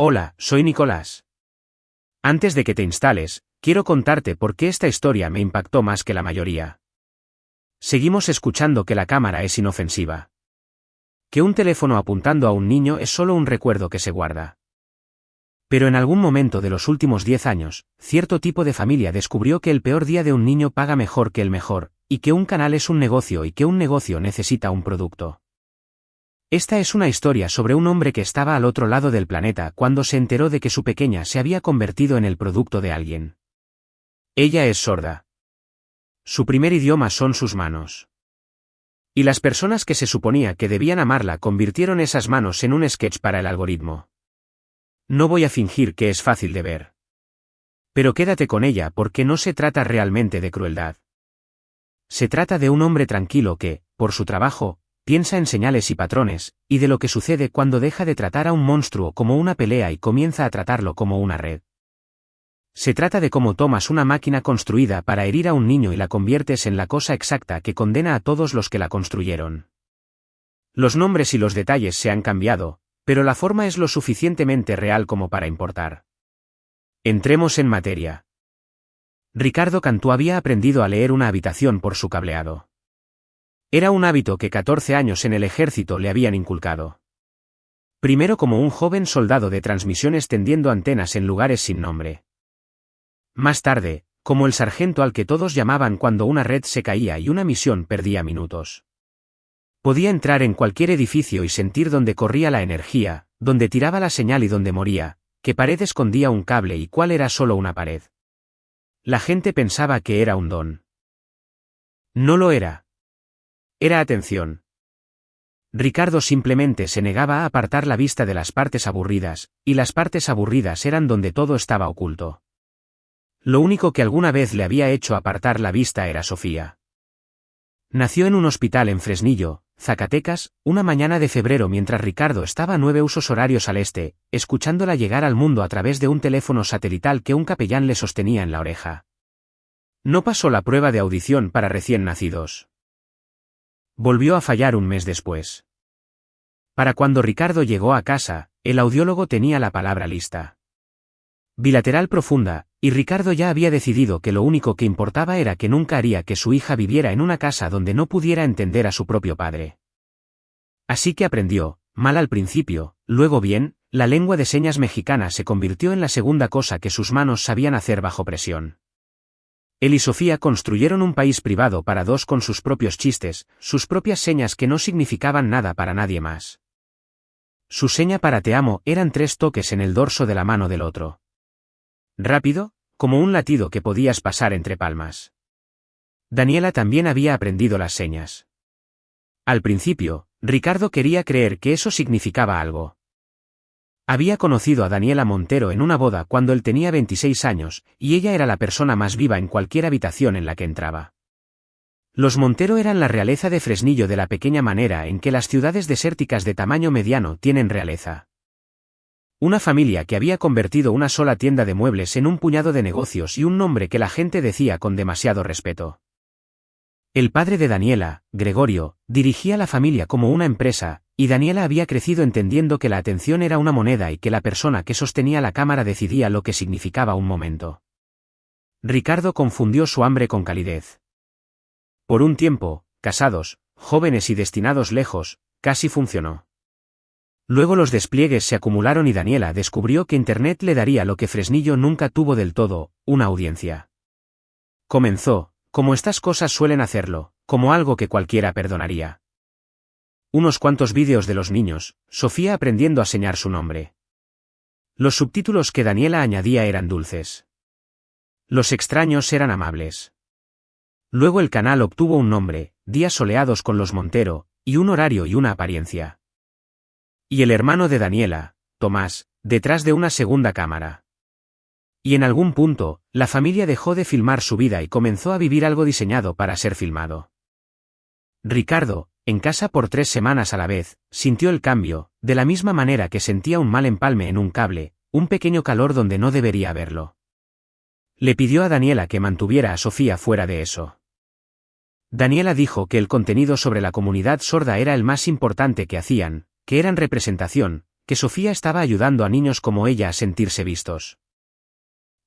Hola, soy Nicolás. Antes de que te instales, quiero contarte por qué esta historia me impactó más que la mayoría. Seguimos escuchando que la cámara es inofensiva. Que un teléfono apuntando a un niño es solo un recuerdo que se guarda. Pero en algún momento de los últimos 10 años, cierto tipo de familia descubrió que el peor día de un niño paga mejor que el mejor, y que un canal es un negocio y que un negocio necesita un producto. Esta es una historia sobre un hombre que estaba al otro lado del planeta cuando se enteró de que su pequeña se había convertido en el producto de alguien. Ella es sorda. Su primer idioma son sus manos. Y las personas que se suponía que debían amarla convirtieron esas manos en un sketch para el algoritmo. No voy a fingir que es fácil de ver. Pero quédate con ella porque no se trata realmente de crueldad. Se trata de un hombre tranquilo que, por su trabajo, piensa en señales y patrones, y de lo que sucede cuando deja de tratar a un monstruo como una pelea y comienza a tratarlo como una red. Se trata de cómo tomas una máquina construida para herir a un niño y la conviertes en la cosa exacta que condena a todos los que la construyeron. Los nombres y los detalles se han cambiado, pero la forma es lo suficientemente real como para importar. Entremos en materia. Ricardo Cantú había aprendido a leer una habitación por su cableado. Era un hábito que 14 años en el ejército le habían inculcado. Primero como un joven soldado de transmisiones tendiendo antenas en lugares sin nombre. Más tarde, como el sargento al que todos llamaban cuando una red se caía y una misión perdía minutos. Podía entrar en cualquier edificio y sentir dónde corría la energía, dónde tiraba la señal y dónde moría, qué pared escondía un cable y cuál era solo una pared. La gente pensaba que era un don. No lo era. Era atención. Ricardo simplemente se negaba a apartar la vista de las partes aburridas, y las partes aburridas eran donde todo estaba oculto. Lo único que alguna vez le había hecho apartar la vista era Sofía. Nació en un hospital en Fresnillo, Zacatecas, una mañana de febrero mientras Ricardo estaba 9 usos horarios al este, escuchándola llegar al mundo a través de un teléfono satelital que un capellán le sostenía en la oreja. No pasó la prueba de audición para recién nacidos. Volvió a fallar un mes después. Para cuando Ricardo llegó a casa, el audiólogo tenía la palabra lista. Bilateral profunda, y Ricardo ya había decidido que lo único que importaba era que nunca haría que su hija viviera en una casa donde no pudiera entender a su propio padre. Así que aprendió, mal al principio, luego bien, la lengua de señas mexicana se convirtió en la segunda cosa que sus manos sabían hacer bajo presión. Él y Sofía construyeron un país privado para dos con sus propios chistes, sus propias señas que no significaban nada para nadie más. Su seña para te amo eran 3 toques en el dorso de la mano del otro. Rápido, como un latido que podías pasar entre palmas. Daniela también había aprendido las señas. Al principio, Ricardo quería creer que eso significaba algo. Había conocido a Daniela Montero en una boda cuando él tenía 26 años, y ella era la persona más viva en cualquier habitación en la que entraba. Los Montero eran la realeza de Fresnillo de la pequeña manera en que las ciudades desérticas de tamaño mediano tienen realeza. Una familia que había convertido una sola tienda de muebles en un puñado de negocios y un nombre que la gente decía con demasiado respeto. El padre de Daniela, Gregorio, dirigía la familia como una empresa, y Daniela había crecido entendiendo que la atención era una moneda y que la persona que sostenía la cámara decidía lo que significaba un momento. Ricardo confundió su hambre con calidez. Por un tiempo, casados, jóvenes y destinados lejos, casi funcionó. Luego los despliegues se acumularon y Daniela descubrió que Internet le daría lo que Fresnillo nunca tuvo del todo, una audiencia. Comenzó, como estas cosas suelen hacerlo, como algo que cualquiera perdonaría. Unos cuantos vídeos de los niños, Sofía aprendiendo a señar su nombre. Los subtítulos que Daniela añadía eran dulces. Los extraños eran amables. Luego el canal obtuvo un nombre, Días Soleados con los Montero, y un horario y una apariencia. Y el hermano de Daniela, Tomás, detrás de una segunda cámara. Y en algún punto, la familia dejó de filmar su vida y comenzó a vivir algo diseñado para ser filmado. Ricardo, en casa por 3 semanas a la vez, sintió el cambio, de la misma manera que sentía un mal empalme en un cable, un pequeño calor donde no debería haberlo. Le pidió a Daniela que mantuviera a Sofía fuera de eso. Daniela dijo que el contenido sobre la comunidad sorda era el más importante que hacían, que eran representación, que Sofía estaba ayudando a niños como ella a sentirse vistos.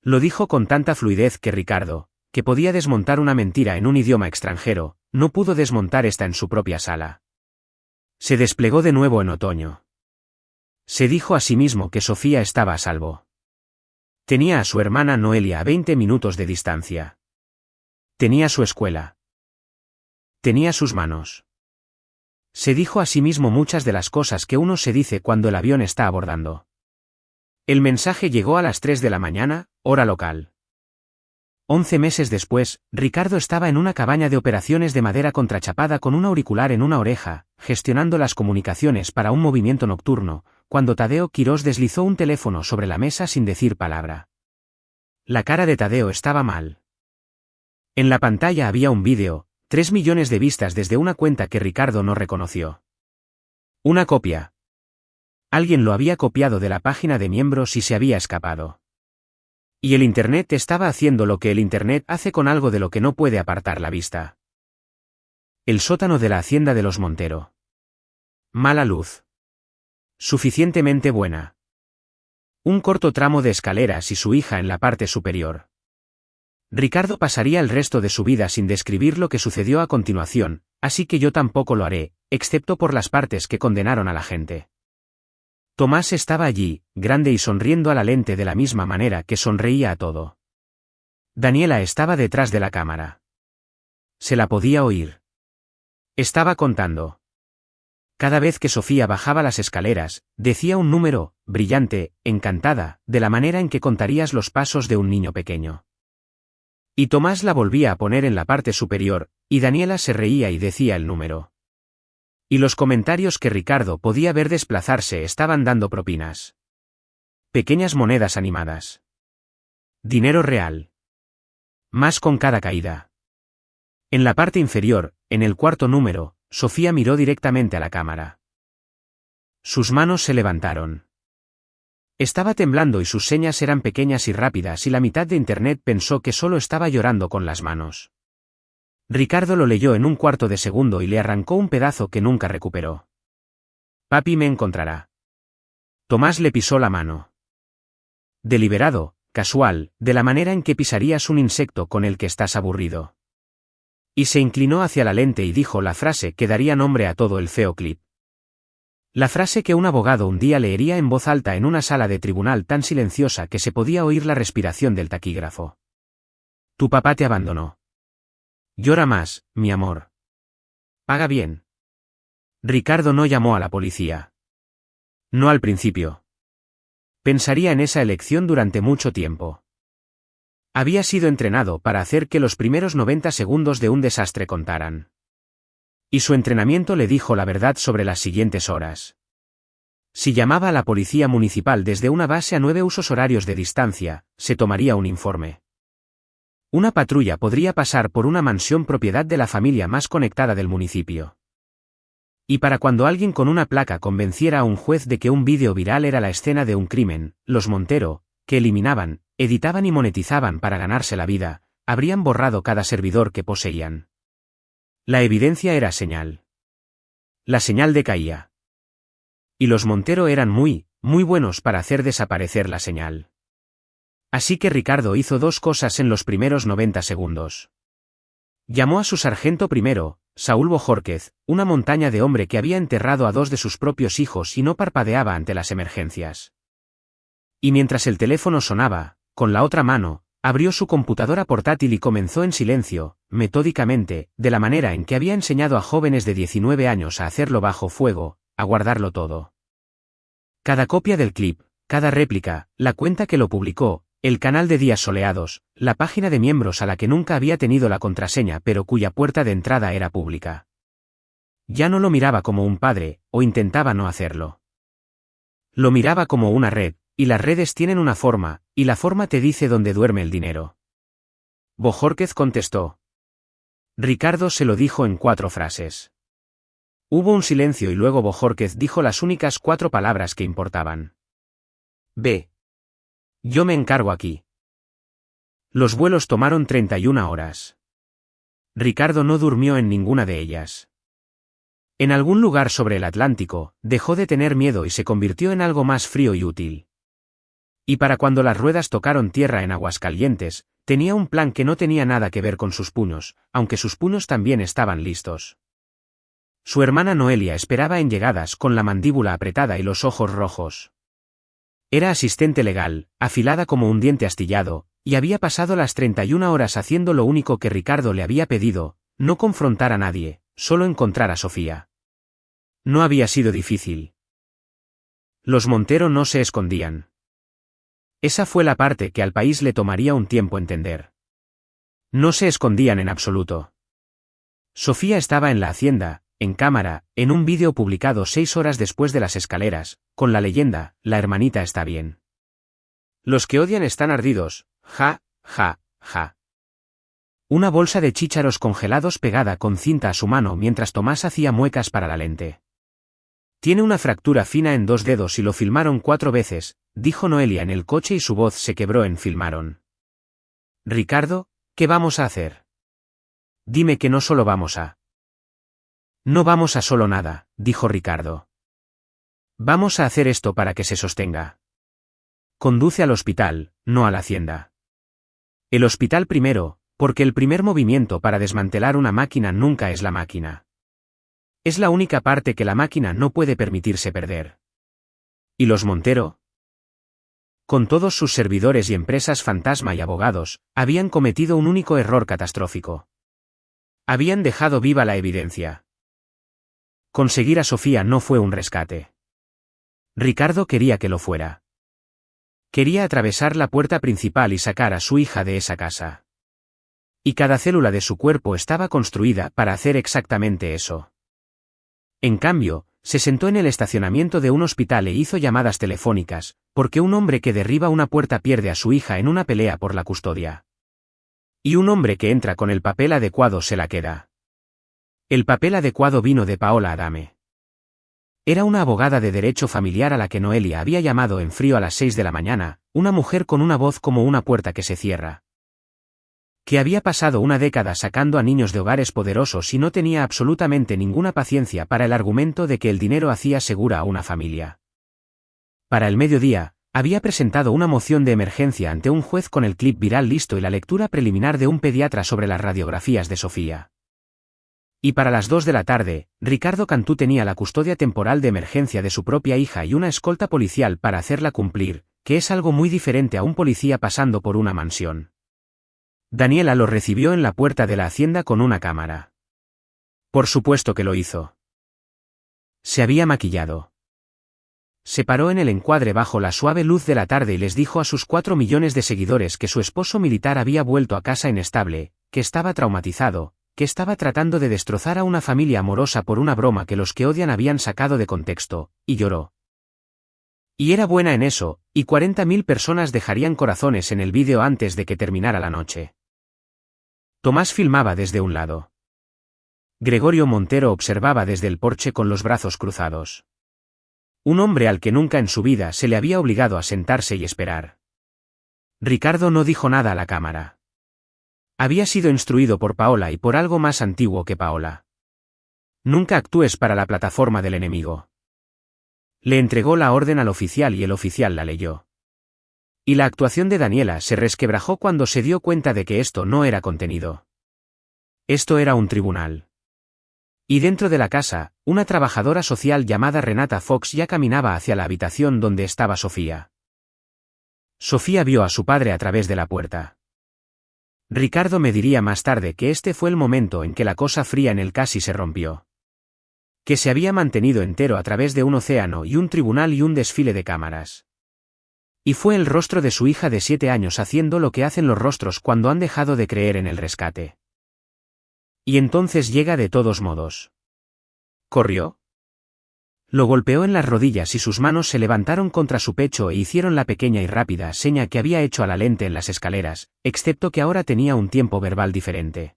Lo dijo con tanta fluidez que Ricardo, que podía desmontar una mentira en un idioma extranjero, no pudo desmontar esta en su propia sala. Se desplegó de nuevo en otoño. Se dijo a sí mismo que Sofía estaba a salvo. Tenía a su hermana Noelia a 20 minutos de distancia. Tenía su escuela. Tenía sus manos. Se dijo a sí mismo muchas de las cosas que uno se dice cuando el avión está abordando. El mensaje llegó a las 3 de la mañana, hora local. 11 meses después, Ricardo estaba en una cabaña de operaciones de madera contrachapada con un auricular en una oreja, gestionando las comunicaciones para un movimiento nocturno, cuando Tadeo Quirós deslizó un teléfono sobre la mesa sin decir palabra. La cara de Tadeo estaba mal. En la pantalla había un vídeo, 3 millones de vistas desde una cuenta que Ricardo no reconoció. Una copia. Alguien lo había copiado de la página de miembros y se había escapado. Y el Internet estaba haciendo lo que el Internet hace con algo de lo que no puede apartar la vista. El sótano de la hacienda de los Montero. Mala luz. Suficientemente buena. Un corto tramo de escaleras y su hija en la parte superior. Ricardo pasaría el resto de su vida sin describir lo que sucedió a continuación, así que yo tampoco lo haré, excepto por las partes que condenaron a la gente. Tomás estaba allí, grande y sonriendo a la lente de la misma manera que sonreía a todo. Daniela estaba detrás de la cámara. Se la podía oír. Estaba contando. Cada vez que Sofía bajaba las escaleras, decía un número, brillante, encantada, de la manera en que contarías los pasos de un niño pequeño. Y Tomás la volvía a poner en la parte superior, y Daniela se reía y decía el número. Y los comentarios que Ricardo podía ver desplazarse estaban dando propinas. Pequeñas monedas animadas. Dinero real. Más con cada caída. En la parte inferior, en el cuarto número, Sofía miró directamente a la cámara. Sus manos se levantaron. Estaba temblando y sus señas eran pequeñas y rápidas y la mitad de Internet pensó que solo estaba llorando con las manos. Ricardo lo leyó en un cuarto de segundo y le arrancó un pedazo que nunca recuperó. Papi me encontrará. Tomás le pisó la mano. Deliberado, casual, de la manera en que pisarías un insecto con el que estás aburrido. Y se inclinó hacia la lente y dijo la frase que daría nombre a todo el feo clip. La frase que un abogado un día leería en voz alta en una sala de tribunal tan silenciosa que se podía oír la respiración del taquígrafo. Tu papá te abandonó. Llora más, mi amor. Paga bien. Ricardo no llamó a la policía. No al principio. Pensaría en esa elección durante mucho tiempo. Había sido entrenado para hacer que los primeros 90 segundos de un desastre contaran. Y su entrenamiento le dijo la verdad sobre las siguientes horas. Si llamaba a la policía municipal desde una base a 9 usos horarios de distancia, se tomaría un informe. Una patrulla podría pasar por una mansión propiedad de la familia más conectada del municipio. Y para cuando alguien con una placa convenciera a un juez de que un vídeo viral era la escena de un crimen, los Montero, que eliminaban, editaban y monetizaban para ganarse la vida, habrían borrado cada servidor que poseían. La evidencia era señal. La señal decaía. Y los Montero eran muy buenos para hacer desaparecer la señal. Así que Ricardo hizo dos cosas en los primeros 90 segundos. Llamó a su sargento primero, Saúl Bojórquez, una montaña de hombre que había enterrado a 2 de sus propios hijos y no parpadeaba ante las emergencias. Y mientras el teléfono sonaba, con la otra mano, abrió su computadora portátil y comenzó en silencio, metódicamente, de la manera en que había enseñado a jóvenes de 19 años a hacerlo bajo fuego, a guardarlo todo. Cada copia del clip, cada réplica, la cuenta que lo publicó, el canal de días soleados, la página de miembros a la que nunca había tenido la contraseña pero cuya puerta de entrada era pública. Ya no lo miraba como un padre, o intentaba no hacerlo. Lo miraba como una red, y las redes tienen una forma, y la forma te dice dónde duerme el dinero. Bojórquez contestó. Ricardo se lo dijo en 4 frases. Hubo un silencio y luego Bojórquez dijo las únicas 4 palabras que importaban. Ve. Yo me encargo aquí. Los vuelos tomaron 31 horas. Ricardo no durmió en ninguna de ellas. En algún lugar sobre el Atlántico, dejó de tener miedo y se convirtió en algo más frío y útil. Y para cuando las ruedas tocaron tierra en Aguascalientes, tenía un plan que no tenía nada que ver con sus puños, aunque sus puños también estaban listos. Su hermana Noelia esperaba en llegadas con la mandíbula apretada y los ojos rojos. Era asistente legal, afilada como un diente astillado, y había pasado las 31 horas haciendo lo único que Ricardo le había pedido, no confrontar a nadie, solo encontrar a Sofía. No había sido difícil. Los Montero no se escondían. Esa fue la parte que al país le tomaría un tiempo entender. No se escondían en absoluto. Sofía estaba en la hacienda, en cámara, en un vídeo publicado 6 horas después de las escaleras, con la leyenda, la hermanita está bien. Los que odian están ardidos, ja, ja, ja. Una bolsa de chícharos congelados pegada con cinta a su mano mientras Tomás hacía muecas para la lente. Tiene una fractura fina en 2 dedos y lo filmaron 4 veces, dijo Noelia en el coche y su voz se quebró en filmaron. Ricardo, ¿qué vamos a hacer? Dime que no solo vamos a... No vamos a solo nada, dijo Ricardo. Vamos a hacer esto para que se sostenga. Conduce al hospital, no a la hacienda. El hospital primero, porque el primer movimiento para desmantelar una máquina nunca es la máquina. Es la única parte que la máquina no puede permitirse perder. ¿Y los Montero? Con todos sus servidores y empresas fantasma y abogados, habían cometido un único error catastrófico. Habían dejado viva la evidencia. Conseguir a Sofía no fue un rescate. Ricardo quería que lo fuera. Quería atravesar la puerta principal y sacar a su hija de esa casa. Y cada célula de su cuerpo estaba construida para hacer exactamente eso. En cambio, se sentó en el estacionamiento de un hospital e hizo llamadas telefónicas, porque un hombre que derriba una puerta pierde a su hija en una pelea por la custodia. Y un hombre que entra con el papel adecuado se la queda. El papel adecuado vino de Paola Adame. Era una abogada de derecho familiar a la que Noelia había llamado en frío a las 6 de la mañana, una mujer con una voz como una puerta que se cierra. Que había pasado una década sacando a niños de hogares poderosos y no tenía absolutamente ninguna paciencia para el argumento de que el dinero hacía segura a una familia. Para el mediodía, había presentado una moción de emergencia ante un juez con el clip viral listo y la lectura preliminar de un pediatra sobre las radiografías de Sofía. Y para las 2 de la tarde, Ricardo Cantú tenía la custodia temporal de emergencia de su propia hija y una escolta policial para hacerla cumplir, que es algo muy diferente a un policía pasando por una mansión. Daniela lo recibió en la puerta de la hacienda con una cámara. Por supuesto que lo hizo. Se había maquillado. Se paró en el encuadre bajo la suave luz de la tarde y les dijo a sus 4 millones de seguidores que su esposo militar había vuelto a casa inestable, que estaba traumatizado, que estaba tratando de destrozar a una familia amorosa por una broma que los que odian habían sacado de contexto, y lloró. Y era buena en eso, y 40.000 personas dejarían corazones en el vídeo antes de que terminara la noche. Tomás filmaba desde un lado. Gregorio Montero observaba desde el porche con los brazos cruzados. Un hombre al que nunca en su vida se le había obligado a sentarse y esperar. Ricardo no dijo nada a la cámara. Había sido instruido por Paola y por algo más antiguo que Paola. Nunca actúes para la plataforma del enemigo. Le entregó la orden al oficial y el oficial la leyó. Y la actuación de Daniela se resquebrajó cuando se dio cuenta de que esto no era contenido. Esto era un tribunal. Y dentro de la casa, una trabajadora social llamada Renata Fox ya caminaba hacia la habitación donde estaba Sofía. Sofía vio a su padre a través de la puerta. Ricardo me diría más tarde que este fue el momento en que la cosa fría en él casi se rompió. Que se había mantenido entero a través de un océano y un tribunal y un desfile de cámaras. Y fue el rostro de su hija de 7 años haciendo lo que hacen los rostros cuando han dejado de creer en el rescate. Y entonces llega de todos modos. ¿Corrió? Lo golpeó en las rodillas y sus manos se levantaron contra su pecho e hicieron la pequeña y rápida seña que había hecho a la lente en las escaleras, excepto que ahora tenía un tiempo verbal diferente.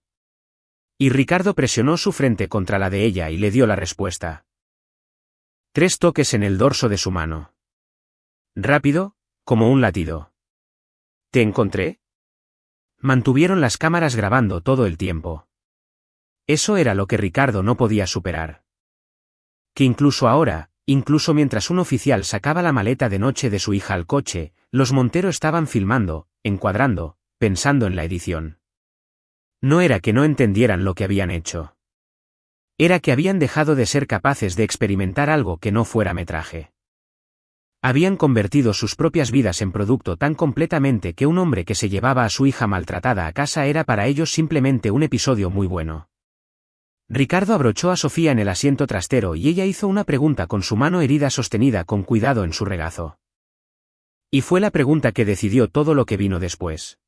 Y Ricardo presionó su frente contra la de ella y le dio la respuesta. 3 toques en el dorso de su mano. Rápido, como un latido. ¿Te encontré? Mantuvieron las cámaras grabando todo el tiempo. Eso era lo que Ricardo no podía superar. Que incluso ahora, incluso mientras un oficial sacaba la maleta de noche de su hija al coche, los Montero estaban filmando, encuadrando, pensando en la edición. No era que no entendieran lo que habían hecho. Era que habían dejado de ser capaces de experimentar algo que no fuera metraje. Habían convertido sus propias vidas en producto tan completamente que un hombre que se llevaba a su hija maltratada a casa era para ellos simplemente un episodio muy bueno. Ricardo abrochó a Sofía en el asiento trasero y ella hizo una pregunta con su mano herida sostenida con cuidado en su regazo. Y fue la pregunta que decidió todo lo que vino después.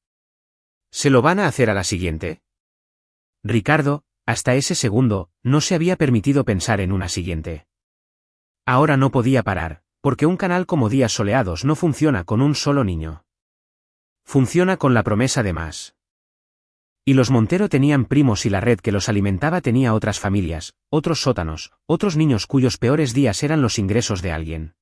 ¿Se lo van a hacer a la siguiente? Ricardo, hasta ese segundo, no se había permitido pensar en una siguiente. Ahora no podía parar, porque un canal como Días Soleados no funciona con un solo niño. Funciona con la promesa de más. Y los Montero tenían primos y la red que los alimentaba tenía otras familias, otros sótanos, otros niños cuyos peores días eran los ingresos de alguien.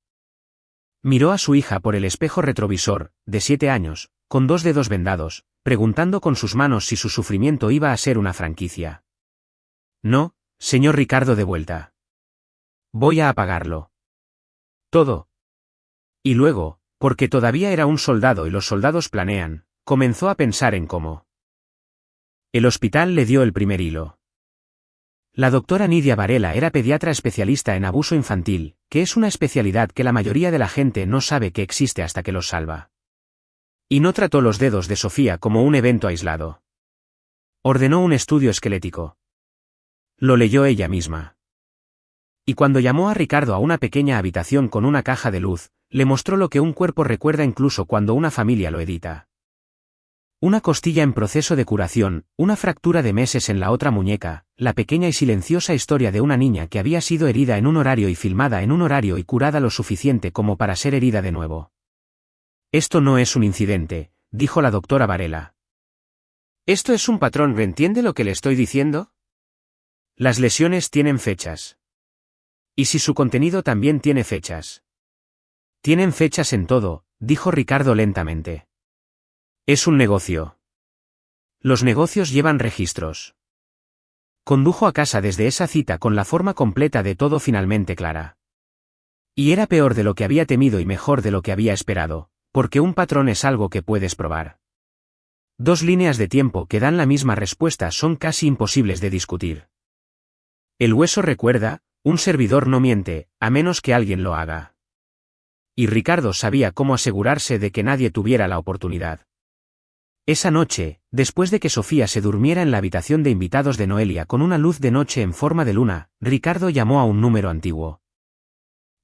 Miró a su hija por el espejo retrovisor, de 7 años, con 2 dedos vendados, preguntando con sus manos si su sufrimiento iba a ser una franquicia. No, señor Ricardo, de vuelta. Voy a apagarlo. Todo. Y luego, porque todavía era un soldado y los soldados planean, comenzó a pensar en cómo. El hospital le dio el primer hilo. La doctora Nidia Varela era pediatra especialista en abuso infantil, que es una especialidad que la mayoría de la gente no sabe que existe hasta que los salva. Y no trató los dedos de Sofía como un evento aislado. Ordenó un estudio esquelético. Lo leyó ella misma. Y cuando llamó a Ricardo a una pequeña habitación con una caja de luz, le mostró lo que un cuerpo recuerda incluso cuando una familia lo edita. Una costilla en proceso de curación, una fractura de meses en la otra muñeca, la pequeña y silenciosa historia de una niña que había sido herida en un horario y filmada en un horario y curada lo suficiente como para ser herida de nuevo. Esto no es un incidente, dijo la doctora Varela. Esto es un patrón, ¿entiende lo que le estoy diciendo? Las lesiones tienen fechas. ¿Y si su contenido también tiene fechas? Tienen fechas en todo, dijo Ricardo lentamente. Es un negocio. Los negocios llevan registros. Condujo a casa desde esa cita con la forma completa de todo finalmente clara. Y era peor de lo que había temido y mejor de lo que había esperado, porque un patrón es algo que puedes probar. 2 líneas de tiempo que dan la misma respuesta son casi imposibles de discutir. El hueso recuerda, un servidor no miente, a menos que alguien lo haga. Y Ricardo sabía cómo asegurarse de que nadie tuviera la oportunidad. Esa noche, después de que Sofía se durmiera en la habitación de invitados de Noelia con una luz de noche en forma de luna, Ricardo llamó a un número antiguo.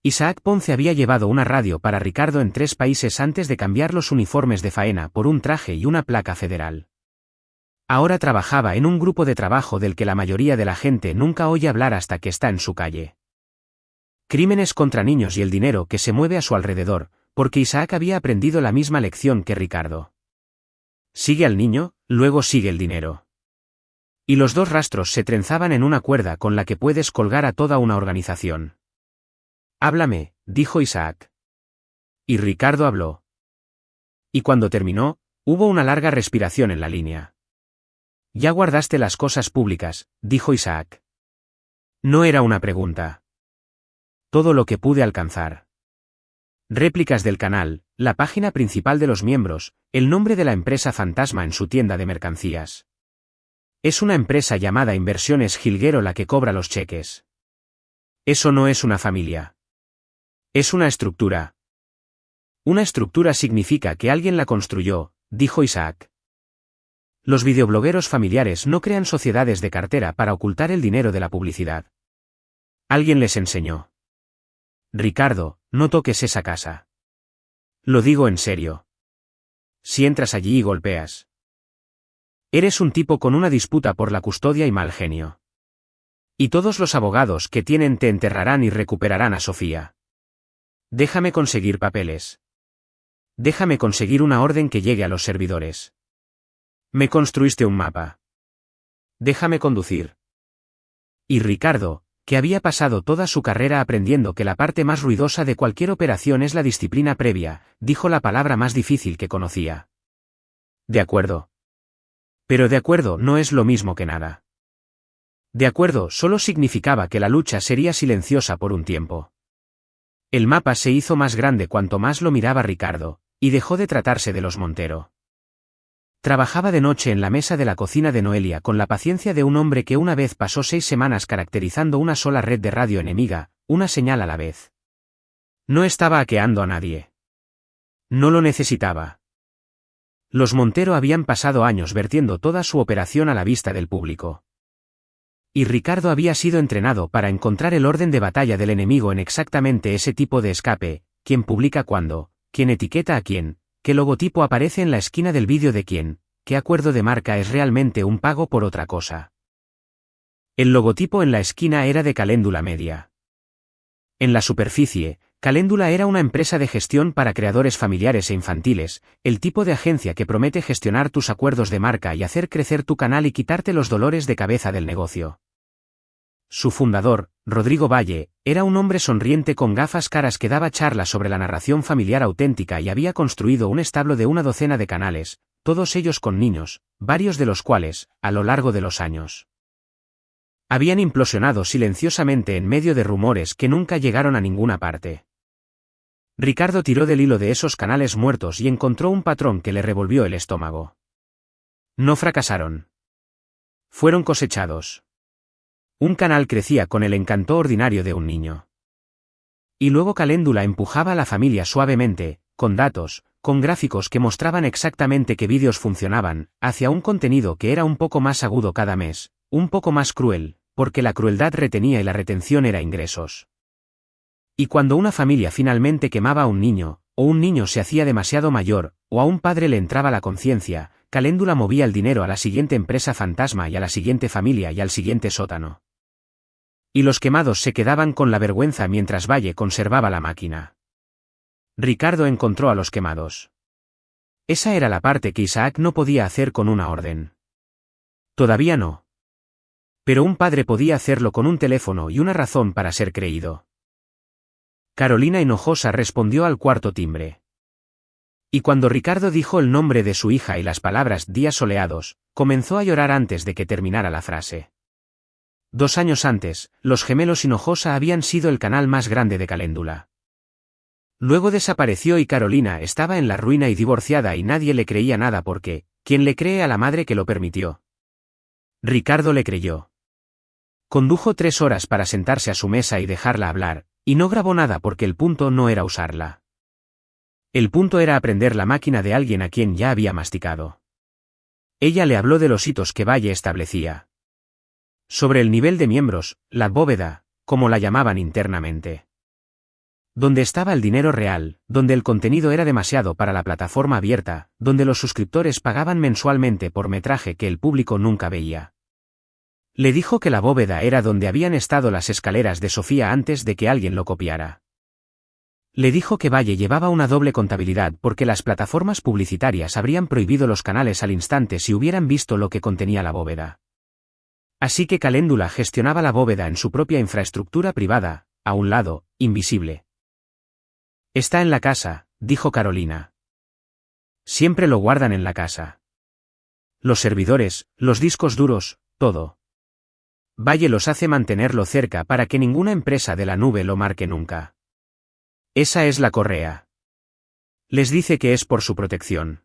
Isaac Ponce había llevado una radio para Ricardo en 3 países antes de cambiar los uniformes de faena por un traje y una placa federal. Ahora trabajaba en un grupo de trabajo del que la mayoría de la gente nunca oye hablar hasta que está en su calle. Crímenes contra niños y el dinero que se mueve a su alrededor, porque Isaac había aprendido la misma lección que Ricardo. Sigue al niño, luego sigue el dinero. Y los 2 rastros se trenzaban en una cuerda con la que puedes colgar a toda una organización. Háblame, dijo Isaac. Y Ricardo habló. Y cuando terminó, hubo una larga respiración en la línea. Ya guardaste las cosas públicas, dijo Isaac. No era una pregunta. Todo lo que pude alcanzar. Réplicas del canal, la página principal de los miembros, el nombre de la empresa fantasma en su tienda de mercancías. Es una empresa llamada Inversiones Jilguero la que cobra los cheques. Eso no es una familia. Es una estructura. Una estructura significa que alguien la construyó, dijo Isaac. Los videoblogueros familiares no crean sociedades de cartera para ocultar el dinero de la publicidad. Alguien les enseñó. Ricardo, no toques esa casa. Lo digo en serio. Si entras allí y golpeas. Eres un tipo con una disputa por la custodia y mal genio. Y todos los abogados que tienen te enterrarán y recuperarán a Sofía. Déjame conseguir papeles. Déjame conseguir una orden que llegue a los servidores. Me construiste un mapa. Déjame conducir. Y Ricardo, que había pasado toda su carrera aprendiendo que la parte más ruidosa de cualquier operación es la disciplina previa, dijo la palabra más difícil que conocía. De acuerdo. Pero de acuerdo no es lo mismo que nada. De acuerdo, solo significaba que la lucha sería silenciosa por un tiempo. El mapa se hizo más grande cuanto más lo miraba Ricardo, y dejó de tratarse de los Montero. Trabajaba de noche en la mesa de la cocina de Noelia con la paciencia de un hombre que una vez pasó 6 semanas caracterizando una sola red de radio enemiga, una señal a la vez. No estaba hackeando a nadie. No lo necesitaba. Los Montero habían pasado años vertiendo toda su operación a la vista del público. Y Ricardo había sido entrenado para encontrar el orden de batalla del enemigo en exactamente ese tipo de escape, quién publica cuándo, quién etiqueta a quién, qué logotipo aparece en la esquina del vídeo de quién, qué acuerdo de marca es realmente un pago por otra cosa. El logotipo en la esquina era de Caléndula Media. En la superficie, Caléndula era una empresa de gestión para creadores familiares e infantiles, el tipo de agencia que promete gestionar tus acuerdos de marca y hacer crecer tu canal y quitarte los dolores de cabeza del negocio. Su fundador, Rodrigo Valle, era un hombre sonriente con gafas caras que daba charlas sobre la narración familiar auténtica y había construido un establo de 12 de canales, todos ellos con niños, varios de los cuales, a lo largo de los años, habían implosionado silenciosamente en medio de rumores que nunca llegaron a ninguna parte. Ricardo tiró del hilo de esos canales muertos y encontró un patrón que le revolvió el estómago. No fracasaron. Fueron cosechados. Un canal crecía con el encanto ordinario de un niño. Y luego Caléndula empujaba a la familia suavemente, con datos, con gráficos que mostraban exactamente qué vídeos funcionaban, hacia un contenido que era un poco más agudo cada mes, un poco más cruel, porque la crueldad retenía y la retención era ingresos. Y cuando una familia finalmente quemaba a un niño, o un niño se hacía demasiado mayor, o a un padre le entraba la conciencia, Caléndula movía el dinero a la siguiente empresa fantasma y a la siguiente familia y al siguiente sótano. Y los quemados se quedaban con la vergüenza mientras Valle conservaba la máquina. Ricardo encontró a los quemados. Esa era la parte que Isaac no podía hacer con una orden. Todavía no. Pero un padre podía hacerlo con un teléfono y una razón para ser creído. Carolina enojosa respondió al cuarto timbre. Y cuando Ricardo dijo el nombre de su hija y las palabras días soleados, comenzó a llorar antes de que terminara la frase. 2 años antes, los gemelos Hinojosa habían sido el canal más grande de Caléndula. Luego desapareció y Carolina estaba en la ruina y divorciada y nadie le creía nada porque, ¿quién le cree a la madre que lo permitió? Ricardo le creyó. Condujo 3 horas para sentarse a su mesa y dejarla hablar, y no grabó nada porque el punto no era usarla. El punto era aprender la máquina de alguien a quien ya había masticado. Ella le habló de los hitos que Valle establecía. Sobre el nivel de miembros, la bóveda, como la llamaban internamente. Donde estaba el dinero real, donde el contenido era demasiado para la plataforma abierta, donde los suscriptores pagaban mensualmente por metraje que el público nunca veía. Le dijo que la bóveda era donde habían estado las escaleras de Sofía antes de que alguien lo copiara. Le dijo que Valle llevaba una doble contabilidad porque las plataformas publicitarias habrían prohibido los canales al instante si hubieran visto lo que contenía la bóveda. Así que Caléndula gestionaba la bóveda en su propia infraestructura privada, a un lado, invisible. Está en la casa, dijo Carolina. Siempre lo guardan en la casa. Los servidores, los discos duros, todo. Valle los hace mantenerlo cerca para que ninguna empresa de la nube lo marque nunca. Esa es la correa. Les dice que es por su protección.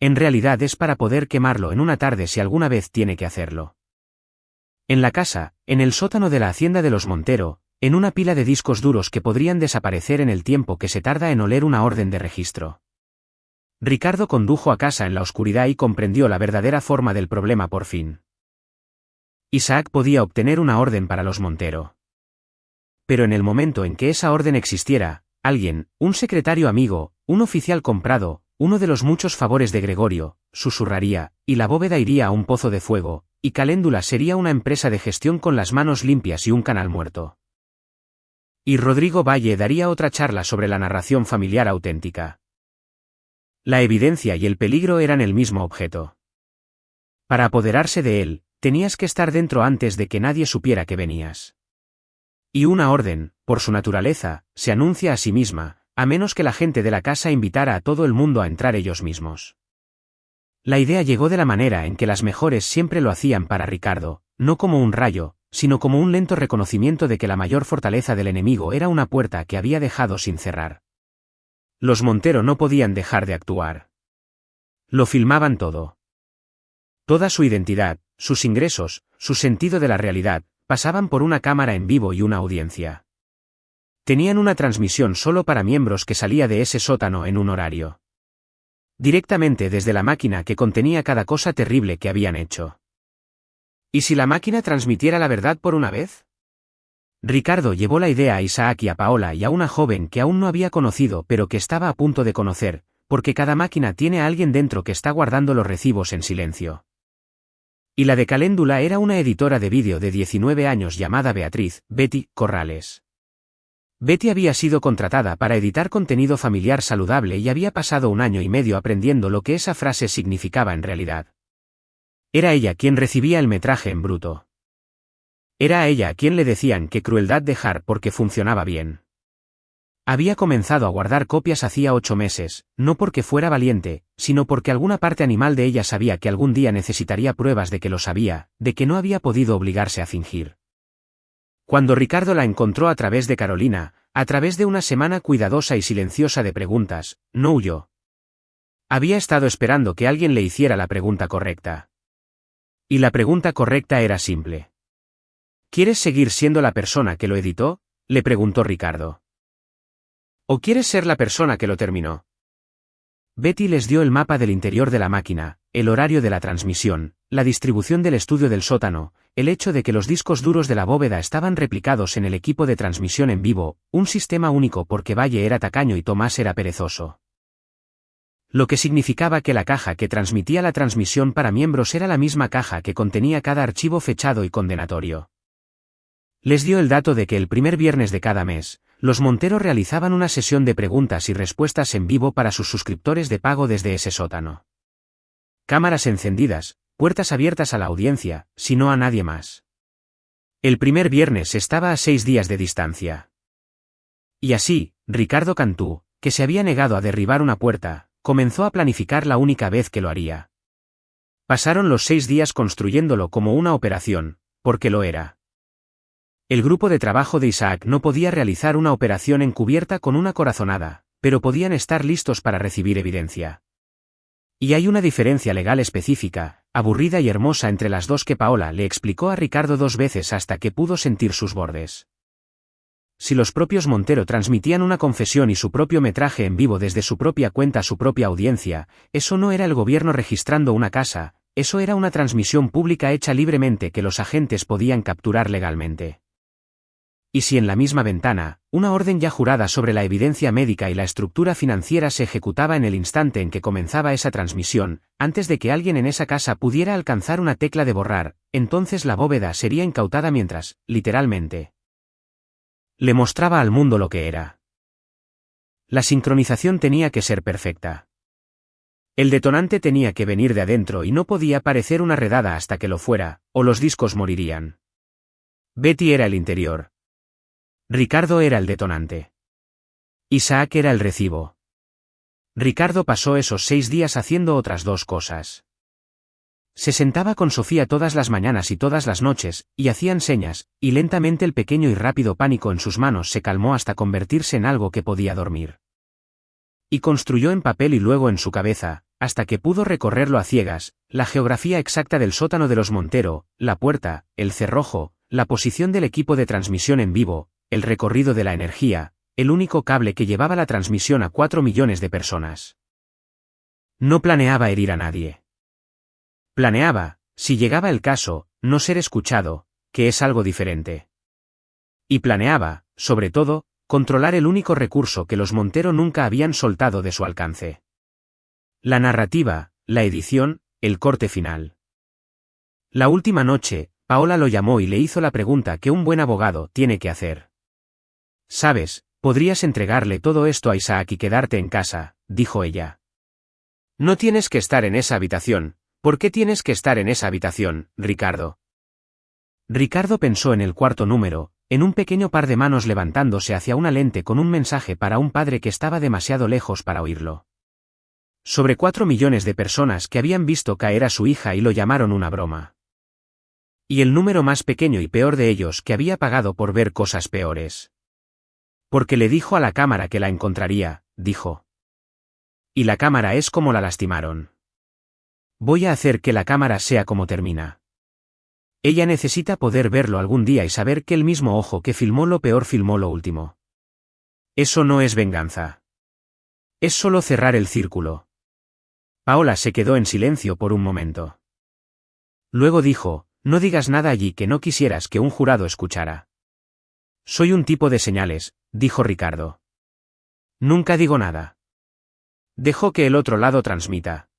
En realidad es para poder quemarlo en una tarde si alguna vez tiene que hacerlo. En la casa, en el sótano de la hacienda de los Montero, en una pila de discos duros que podrían desaparecer en el tiempo que se tarda en oler una orden de registro. Ricardo condujo a casa en la oscuridad y comprendió la verdadera forma del problema por fin. Isaac podía obtener una orden para los Montero. Pero en el momento en que esa orden existiera, alguien, un secretario amigo, un oficial comprado, uno de los muchos favores de Gregorio, susurraría, y la bóveda iría a un pozo de fuego, y Caléndula sería una empresa de gestión con las manos limpias y un canal muerto. Y Rodrigo Valle daría otra charla sobre la narración familiar auténtica. La evidencia y el peligro eran el mismo objeto. Para apoderarse de él, tenías que estar dentro antes de que nadie supiera que venías. Y una orden, por su naturaleza, se anuncia a sí misma, a menos que la gente de la casa invitara a todo el mundo a entrar ellos mismos. La idea llegó de la manera en que las mejores siempre lo hacían para Ricardo, no como un rayo, sino como un lento reconocimiento de que la mayor fortaleza del enemigo era una puerta que había dejado sin cerrar. Los Montero no podían dejar de actuar. Lo filmaban todo. Toda su identidad, sus ingresos, su sentido de la realidad, pasaban por una cámara en vivo y una audiencia. Tenían una transmisión solo para miembros que salía de ese sótano en un horario. Directamente desde la máquina que contenía cada cosa terrible que habían hecho. ¿Y si la máquina transmitiera la verdad por una vez? Ricardo llevó la idea a Isaac y a Paola y a una joven que aún no había conocido pero que estaba a punto de conocer, porque cada máquina tiene a alguien dentro que está guardando los recibos en silencio. Y la de Caléndula era una editora de vídeo de 19 años llamada Beatriz, Betty, Corrales. Betty había sido contratada para editar contenido familiar saludable y había pasado 1 año y medio aprendiendo lo que esa frase significaba en realidad. Era ella quien recibía el metraje en bruto. Era a ella a quien le decían qué crueldad dejar porque funcionaba bien. Había comenzado a guardar copias hacía 8 meses, no porque fuera valiente, sino porque alguna parte animal de ella sabía que algún día necesitaría pruebas de que lo sabía, de que no había podido obligarse a fingir. Cuando Ricardo la encontró a través de Carolina, a través de una semana cuidadosa y silenciosa de preguntas, no huyó. Había estado esperando que alguien le hiciera la pregunta correcta. Y la pregunta correcta era simple. ¿Quieres seguir siendo la persona que lo editó?, le preguntó Ricardo. ¿O quieres ser la persona que lo terminó? Betty les dio el mapa del interior de la máquina, el horario de la transmisión, la distribución del estudio del sótano, el hecho de que los discos duros de la bóveda estaban replicados en el equipo de transmisión en vivo, un sistema único porque Valle era tacaño y Tomás era perezoso. Lo que significaba que la caja que transmitía la transmisión para miembros era la misma caja que contenía cada archivo fechado y condenatorio. Les dio el dato de que el primer viernes de cada mes, los Montero realizaban una sesión de preguntas y respuestas en vivo para sus suscriptores de pago desde ese sótano. Cámaras encendidas, puertas abiertas a la audiencia, si no a nadie más. El primer viernes estaba a 6 días de distancia. Y así, Ricardo Cantú, que se había negado a derribar una puerta, comenzó a planificar la única vez que lo haría. Pasaron los 6 días construyéndolo como una operación, porque lo era. El grupo de trabajo de Isaac no podía realizar una operación encubierta con una corazonada, pero podían estar listos para recibir evidencia. Y hay una diferencia legal específica, aburrida y hermosa entre las dos que Paola le explicó a Ricardo 2 veces hasta que pudo sentir sus bordes. Si los propios Montero transmitían una confesión y su propio metraje en vivo desde su propia cuenta a su propia audiencia, eso no era el gobierno registrando una casa, eso era una transmisión pública hecha libremente que los agentes podían capturar legalmente. Y si en la misma ventana, una orden ya jurada sobre la evidencia médica y la estructura financiera se ejecutaba en el instante en que comenzaba esa transmisión, antes de que alguien en esa casa pudiera alcanzar una tecla de borrar, entonces la bóveda sería incautada mientras, literalmente, le mostraba al mundo lo que era. La sincronización tenía que ser perfecta. El detonante tenía que venir de adentro y no podía parecer una redada hasta que lo fuera, o los discos morirían. Betty era el interior. Ricardo era el detonante. Isaac era el recibo. Ricardo pasó esos 6 días haciendo otras 2 cosas. Se sentaba con Sofía todas las mañanas y todas las noches, y hacían señas, y lentamente el pequeño y rápido pánico en sus manos se calmó hasta convertirse en algo que podía dormir. Y construyó en papel y luego en su cabeza, hasta que pudo recorrerlo a ciegas, la geografía exacta del sótano de los Montero, la puerta, el cerrojo, la posición del equipo de transmisión en vivo, el recorrido de la energía, el único cable que llevaba la transmisión a 4 millones de personas. No planeaba herir a nadie. Planeaba, si llegaba el caso, no ser escuchado, que es algo diferente. Y planeaba, sobre todo, controlar el único recurso que los Montero nunca habían soltado de su alcance. La narrativa, la edición, el corte final. La última noche, Paola lo llamó y le hizo la pregunta que un buen abogado tiene que hacer. «Sabes, podrías entregarle todo esto a Isaac y quedarte en casa», dijo ella. «No tienes que estar en esa habitación. ¿Por qué tienes que estar en esa habitación, Ricardo?» Ricardo pensó en el cuarto número, en un pequeño par de manos levantándose hacia una lente con un mensaje para un padre que estaba demasiado lejos para oírlo. Sobre 4 millones de personas que habían visto caer a su hija y lo llamaron una broma. Y el número más pequeño y peor de ellos que había pagado por ver cosas peores. Porque le dijo a la cámara que la encontraría, dijo. Y la cámara es como la lastimaron. Voy a hacer que la cámara sea como termina. Ella necesita poder verlo algún día y saber que el mismo ojo que filmó lo peor filmó lo último. Eso no es venganza. Es solo cerrar el círculo. Paola se quedó en silencio por un momento. Luego dijo, no digas nada allí que no quisieras que un jurado escuchara. Soy un tipo de señales, dijo Ricardo. Nunca digo nada. Dejo que el otro lado transmita.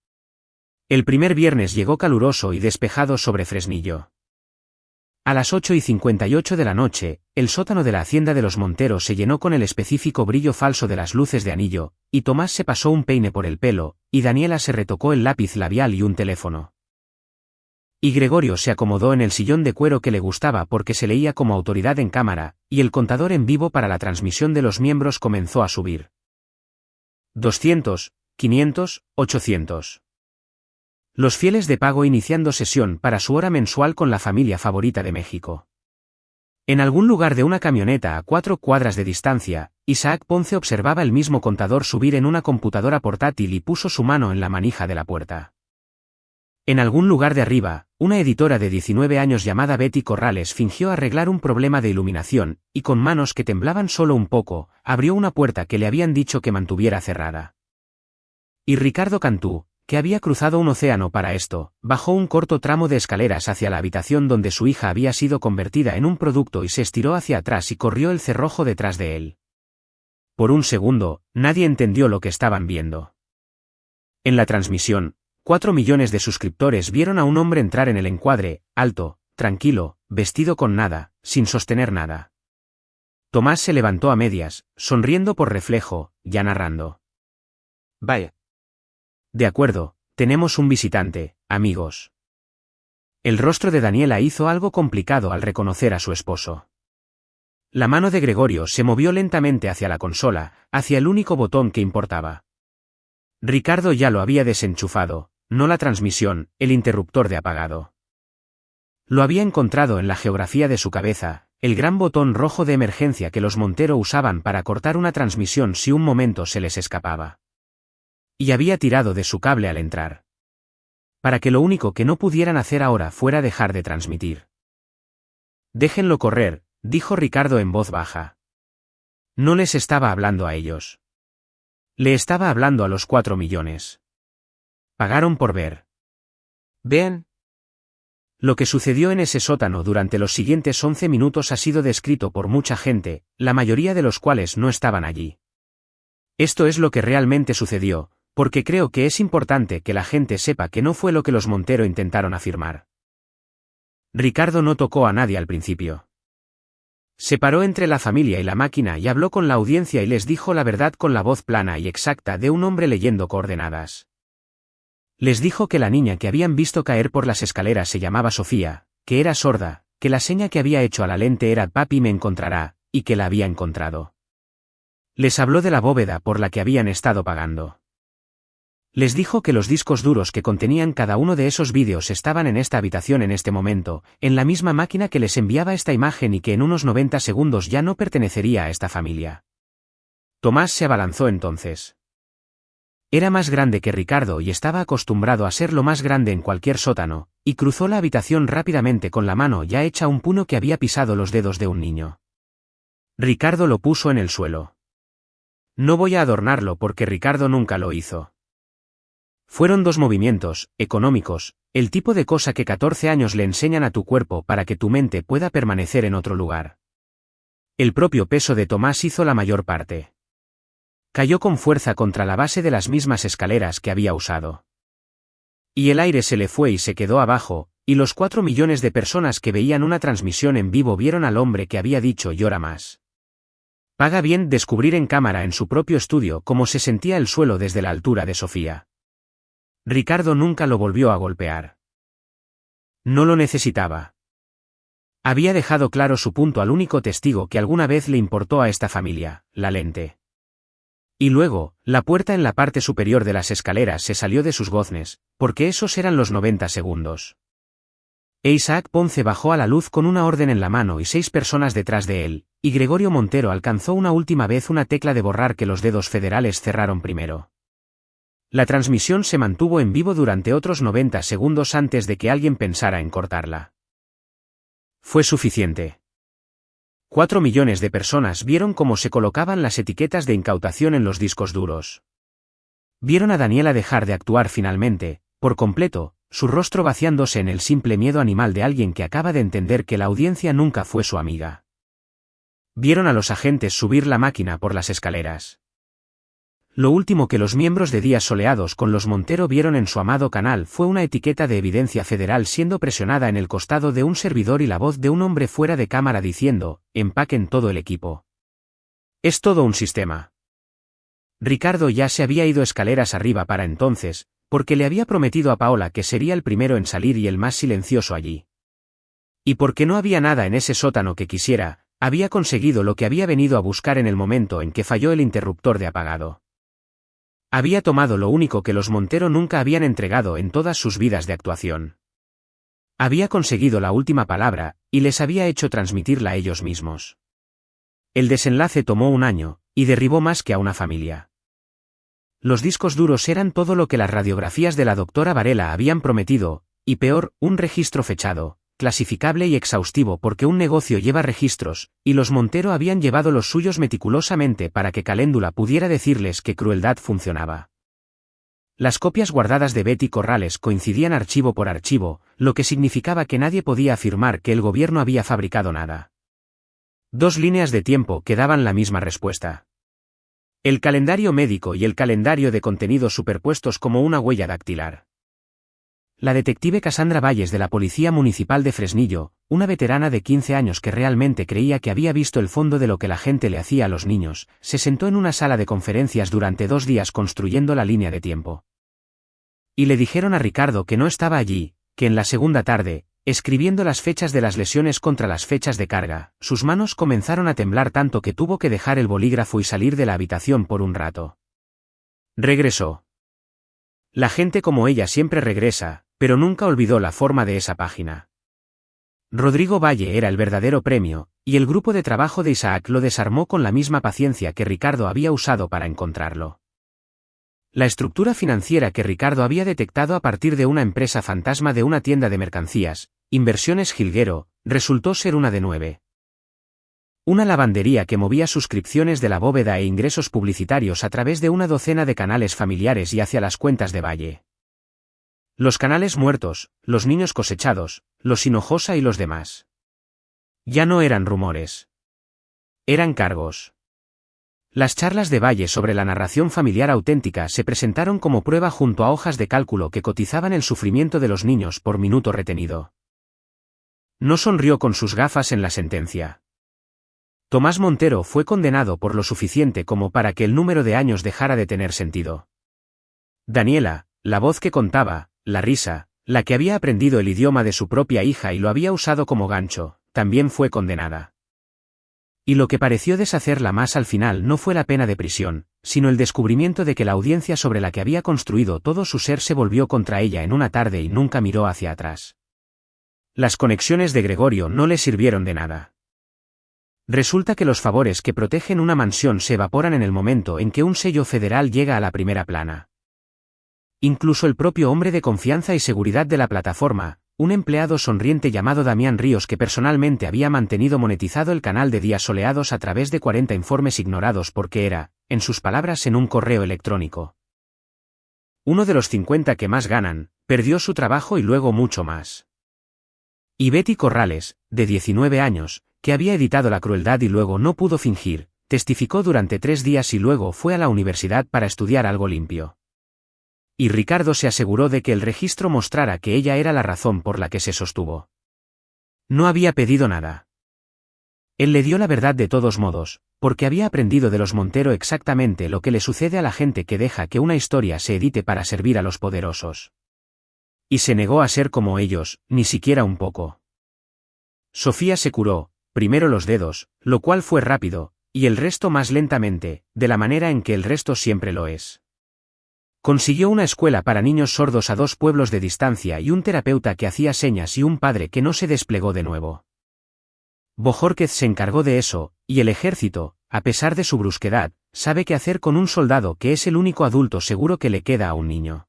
El primer viernes llegó caluroso y despejado sobre Fresnillo. A las 8:58 de la noche, el sótano de la hacienda de los Monteros se llenó con el específico brillo falso de las luces de anillo, y Tomás se pasó un peine por el pelo, y Daniela se retocó el lápiz labial y un teléfono. Y Gregorio se acomodó en el sillón de cuero que le gustaba porque se leía como autoridad en cámara, y el contador en vivo para la transmisión de los miembros comenzó a subir. 200, 500, 800. Los fieles de pago iniciando sesión para su hora mensual con la familia favorita de México. En algún lugar de una camioneta a 4 cuadras de distancia, Isaac Ponce observaba el mismo contador subir en una computadora portátil y puso su mano en la manija de la puerta. En algún lugar de arriba, una editora de 19 años llamada Betty Corrales fingió arreglar un problema de iluminación, y con manos que temblaban solo un poco, abrió una puerta que le habían dicho que mantuviera cerrada. Y Ricardo Cantú, que había cruzado un océano para esto, bajó un corto tramo de escaleras hacia la habitación donde su hija había sido convertida en un producto y se estiró hacia atrás y corrió el cerrojo detrás de él. Por un segundo, nadie entendió lo que estaban viendo. En la transmisión, 4 millones de suscriptores vieron a un hombre entrar en el encuadre, alto, tranquilo, vestido con nada, sin sostener nada. Tomás se levantó a medias, sonriendo por reflejo, ya narrando. Vaya. De acuerdo, tenemos un visitante, amigos. El rostro de Daniela hizo algo complicado al reconocer a su esposo. La mano de Gregorio se movió lentamente hacia la consola, hacia el único botón que importaba. Ricardo ya lo había desenchufado, no la transmisión, el interruptor de apagado. Lo había encontrado en la geografía de su cabeza, el gran botón rojo de emergencia que los Montero usaban para cortar una transmisión si un momento se les escapaba. Y había tirado de su cable al entrar. Para que lo único que no pudieran hacer ahora fuera dejar de transmitir. Déjenlo correr, dijo Ricardo en voz baja. No les estaba hablando a ellos. Le estaba hablando a los 4 millones. Pagaron por ver. Vean. Lo que sucedió en ese sótano durante los siguientes 11 minutos ha sido descrito por mucha gente, la mayoría de los cuales no estaban allí. Esto es lo que realmente sucedió, porque creo que es importante que la gente sepa que no fue lo que los Montero intentaron afirmar. Ricardo no tocó a nadie al principio. Se paró entre la familia y la máquina y habló con la audiencia y les dijo la verdad con la voz plana y exacta de un hombre leyendo coordenadas. Les dijo que la niña que habían visto caer por las escaleras se llamaba Sofía, que era sorda, que la seña que había hecho a la lente era "Papi me encontrará", y que la había encontrado. Les habló de la bóveda por la que habían estado pagando. Les dijo que los discos duros que contenían cada uno de esos vídeos estaban en esta habitación en este momento, en la misma máquina que les enviaba esta imagen y que en unos 90 segundos ya no pertenecería a esta familia. Tomás se abalanzó entonces. Era más grande que Ricardo y estaba acostumbrado a ser lo más grande en cualquier sótano, y cruzó la habitación rápidamente con la mano ya hecha a un puño que había pisado los dedos de un niño. Ricardo lo puso en el suelo. No voy a adornarlo porque Ricardo nunca lo hizo. Fueron 2 movimientos, económicos, el tipo de cosa que 14 años le enseñan a tu cuerpo para que tu mente pueda permanecer en otro lugar. El propio peso de Tomás hizo la mayor parte. Cayó con fuerza contra la base de las mismas escaleras que había usado. Y el aire se le fue y se quedó abajo, y los 4 millones de personas que veían una transmisión en vivo vieron al hombre que había dicho "llora más". Paga bien descubrir en cámara en su propio estudio cómo se sentía el suelo desde la altura de Sofía. Ricardo nunca lo volvió a golpear. No lo necesitaba. Había dejado claro su punto al único testigo que alguna vez le importó a esta familia, la lente. Y luego, la puerta en la parte superior de las escaleras se salió de sus goznes, porque esos eran los 90 segundos. Isaac Ponce bajó a la luz con una orden en la mano y 6 personas detrás de él, y Gregorio Montero alcanzó una última vez una tecla de borrar que los dedos federales cerraron primero. La transmisión se mantuvo en vivo durante otros 90 segundos antes de que alguien pensara en cortarla. Fue suficiente. 4 millones de personas vieron cómo se colocaban las etiquetas de incautación en los discos duros. Vieron a Daniela dejar de actuar finalmente, por completo, su rostro vaciándose en el simple miedo animal de alguien que acaba de entender que la audiencia nunca fue su amiga. Vieron a los agentes subir la máquina por las escaleras. Lo último que los miembros de Días Soleados con los Montero vieron en su amado canal fue una etiqueta de evidencia federal siendo presionada en el costado de un servidor y la voz de un hombre fuera de cámara diciendo: empaquen todo el equipo. Es todo un sistema. Ricardo ya se había ido escaleras arriba para entonces, porque le había prometido a Paola que sería el primero en salir y el más silencioso allí. Y porque no había nada en ese sótano que quisiera, había conseguido lo que había venido a buscar en el momento en que falló el interruptor de apagado. Había tomado lo único que los Montero nunca habían entregado en todas sus vidas de actuación. Había conseguido la última palabra, y les había hecho transmitirla a ellos mismos. El desenlace tomó 1 año, y derribó más que a una familia. Los discos duros eran todo lo que las radiografías de la doctora Varela habían prometido, y peor, un registro fechado, clasificable y exhaustivo porque un negocio lleva registros, y los Montero habían llevado los suyos meticulosamente para que Caléndula pudiera decirles que Crueldad funcionaba. Las copias guardadas de Betty Corrales coincidían archivo por archivo, lo que significaba que nadie podía afirmar que el gobierno había fabricado nada. 2 líneas de tiempo que daban la misma respuesta. El calendario médico y el calendario de contenidos superpuestos como una huella dactilar. La detective Cassandra Valles de la Policía Municipal de Fresnillo, una veterana de 15 años que realmente creía que había visto el fondo de lo que la gente le hacía a los niños, se sentó en una sala de conferencias durante 2 días construyendo la línea de tiempo. Y le dijeron a Ricardo que no estaba allí, que en la segunda tarde, escribiendo las fechas de las lesiones contra las fechas de carga, sus manos comenzaron a temblar tanto que tuvo que dejar el bolígrafo y salir de la habitación por un rato. Regresó. La gente como ella siempre regresa, pero nunca olvidó la forma de esa página. Rodrigo Valle era el verdadero premio, y el grupo de trabajo de Isaac lo desarmó con la misma paciencia que Ricardo había usado para encontrarlo. La estructura financiera que Ricardo había detectado a partir de una empresa fantasma de una tienda de mercancías, Inversiones Jilguero, resultó ser una de 9. Una lavandería que movía suscripciones de la bóveda e ingresos publicitarios a través de una docena de canales familiares y hacia las cuentas de Valle. Los canales muertos, los niños cosechados, los Hinojosa y los demás. Ya no eran rumores. Eran cargos. Las charlas de Valle sobre la narración familiar auténtica se presentaron como prueba junto a hojas de cálculo que cotizaban el sufrimiento de los niños por minuto retenido. No sonrió con sus gafas en la sentencia. Tomás Montero fue condenado por lo suficiente como para que el número de años dejara de tener sentido. Daniela, la voz que contaba, la risa, la que había aprendido el idioma de su propia hija y lo había usado como gancho, también fue condenada. Y lo que pareció deshacerla más al final no fue la pena de prisión, sino el descubrimiento de que la audiencia sobre la que había construido todo su ser se volvió contra ella en una tarde y nunca miró hacia atrás. Las conexiones de Gregorio no le sirvieron de nada. Resulta que los favores que protegen una mansión se evaporan en el momento en que un sello federal llega a la primera plana. Incluso el propio hombre de confianza y seguridad de la plataforma, un empleado sonriente llamado Damián Ríos que personalmente había mantenido monetizado el canal de Días Soleados a través de 40 informes ignorados porque era, en sus palabras en un correo electrónico, uno de los 50 que más ganan, perdió su trabajo y luego mucho más. Y Betty Corrales, de 19 años, que había editado La Crueldad y luego no pudo fingir, testificó durante 3 días y luego fue a la universidad para estudiar algo limpio. Y Ricardo se aseguró de que el registro mostrara que ella era la razón por la que se sostuvo. No había pedido nada. Él le dio la verdad de todos modos, porque había aprendido de los Montero exactamente lo que le sucede a la gente que deja que una historia se edite para servir a los poderosos. Y se negó a ser como ellos, ni siquiera un poco. Sofía se curó, primero los dedos, lo cual fue rápido, y el resto más lentamente, de la manera en que el resto siempre lo es. Consiguió una escuela para niños sordos a 2 pueblos de distancia y un terapeuta que hacía señas y un padre que no se desplegó de nuevo. Bojórquez se encargó de eso, y el ejército, a pesar de su brusquedad, sabe qué hacer con un soldado que es el único adulto seguro que le queda a un niño.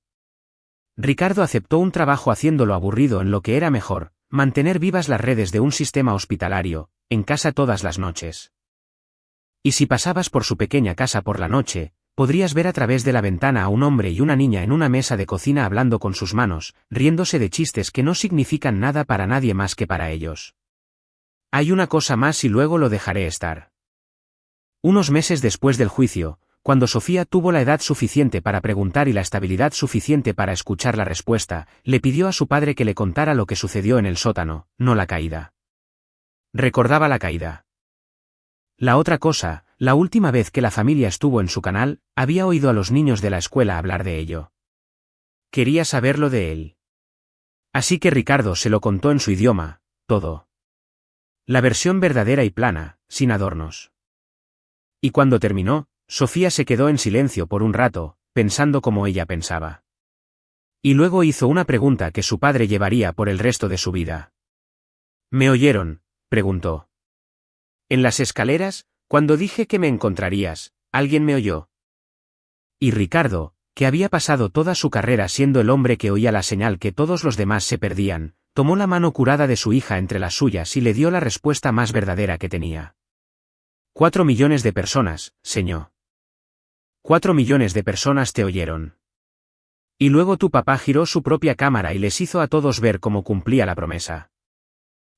Ricardo aceptó un trabajo haciéndolo aburrido en lo que era mejor, mantener vivas las redes de un sistema hospitalario, en casa todas las noches. Y si pasabas por su pequeña casa por la noche, podrías ver a través de la ventana a un hombre y una niña en una mesa de cocina hablando con sus manos, riéndose de chistes que no significan nada para nadie más que para ellos. Hay una cosa más y luego lo dejaré estar. Unos meses después del juicio, cuando Sofía tuvo la edad suficiente para preguntar y la estabilidad suficiente para escuchar la respuesta, le pidió a su padre que le contara lo que sucedió en el sótano, no la caída. Recordaba la caída. La otra cosa, la última vez que la familia estuvo en su canal, había oído a los niños de la escuela hablar de ello. Quería saberlo de él. Así que Ricardo se lo contó en su idioma, todo. La versión verdadera y plana, sin adornos. Y cuando terminó, Sofía se quedó en silencio por un rato, pensando como ella pensaba. Y luego hizo una pregunta que su padre llevaría por el resto de su vida. ¿Me oyeron?, preguntó. En las escaleras, cuando dije que me encontrarías, ¿alguien me oyó? Y Ricardo, que había pasado toda su carrera siendo el hombre que oía la señal que todos los demás se perdían, tomó la mano curada de su hija entre las suyas y le dio la respuesta más verdadera que tenía. 4 millones de personas, señor. 4 millones de personas te oyeron. Y luego tu papá giró su propia cámara y les hizo a todos ver cómo cumplía la promesa.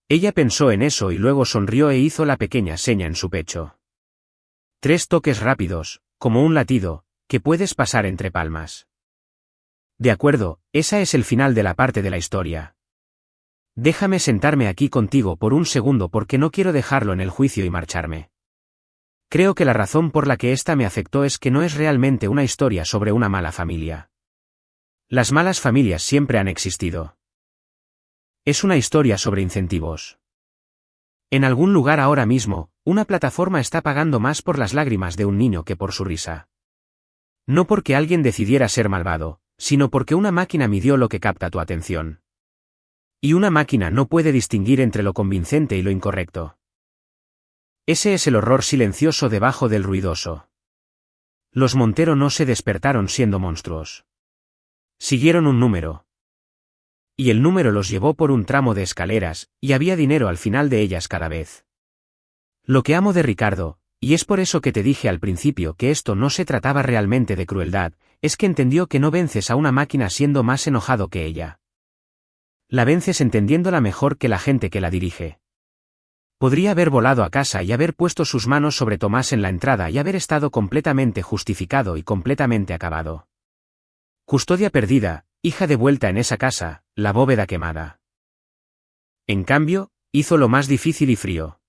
Ella pensó en eso y luego sonrió e hizo la pequeña seña en su pecho. 3 toques rápidos, como un latido, que puedes pasar entre palmas. De acuerdo, esa es el final de la parte de la historia. Déjame sentarme aquí contigo por un segundo porque no quiero dejarlo en el juicio y marcharme. Creo que la razón por la que esta me afectó es que no es realmente una historia sobre una mala familia. Las malas familias siempre han existido. Es una historia sobre incentivos. En algún lugar ahora mismo, una plataforma está pagando más por las lágrimas de un niño que por su risa. No porque alguien decidiera ser malvado, sino porque una máquina midió lo que capta tu atención. Y una máquina no puede distinguir entre lo convincente y lo incorrecto. Ese es el horror silencioso debajo del ruidoso. Los Montero no se despertaron siendo monstruos. Siguieron un número. Y el número los llevó por un tramo de escaleras, y había dinero al final de ellas cada vez. Lo que amo de Ricardo, y es por eso que te dije al principio que esto no se trataba realmente de crueldad, es que entendió que no vences a una máquina siendo más enojado que ella. La vences entendiéndola mejor que la gente que la dirige. Podría haber volado a casa y haber puesto sus manos sobre Tomás en la entrada y haber estado completamente justificado y completamente acabado. Custodia perdida, hija de vuelta en esa casa, la bóveda quemada. En cambio, hizo lo más difícil y frío.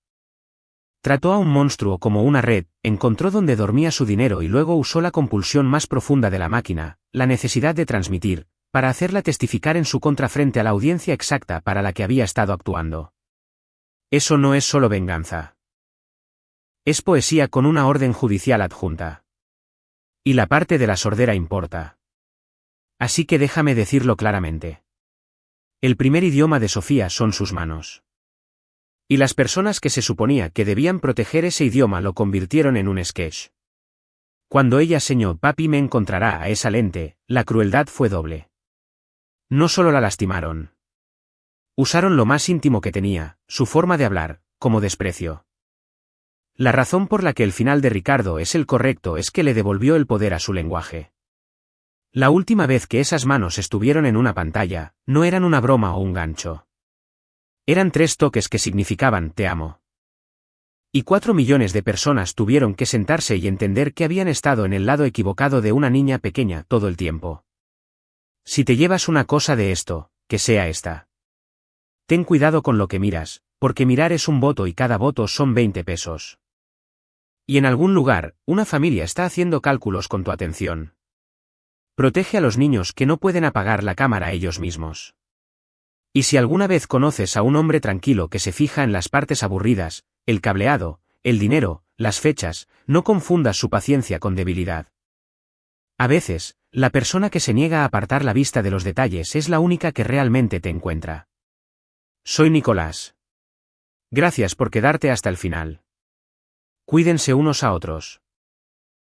Trató a un monstruo como una red, encontró donde dormía su dinero y luego usó la compulsión más profunda de la máquina, la necesidad de transmitir, para hacerla testificar en su contra frente a la audiencia exacta para la que había estado actuando. Eso no es solo venganza. Es poesía con una orden judicial adjunta. Y la parte de la sordera importa. Así que déjame decirlo claramente. El primer idioma de Sofía son sus manos. Y las personas que se suponía que debían proteger ese idioma lo convirtieron en un sketch. Cuando ella señó "Papi me encontrará" a esa lente, la crueldad fue doble. No solo la lastimaron. Usaron lo más íntimo que tenía, su forma de hablar, como desprecio. La razón por la que el final de Ricardo es el correcto es que le devolvió el poder a su lenguaje. La última vez que esas manos estuvieron en una pantalla, no eran una broma o un gancho. Eran 3 toques que significaban "te amo". Y 4 millones de personas tuvieron que sentarse y entender que habían estado en el lado equivocado de una niña pequeña todo el tiempo. Si te llevas una cosa de esto, que sea esta. Ten cuidado con lo que miras, porque mirar es un voto y cada voto son 20 pesos. Y en algún lugar, una familia está haciendo cálculos con tu atención. Protege a los niños que no pueden apagar la cámara ellos mismos. Y si alguna vez conoces a un hombre tranquilo que se fija en las partes aburridas, el cableado, el dinero, las fechas, no confundas su paciencia con debilidad. A veces, La persona que se niega a apartar la vista de los detalles es la única que realmente te encuentra. Soy Nicolás. Gracias por quedarte hasta el final. Cuídense unos a otros.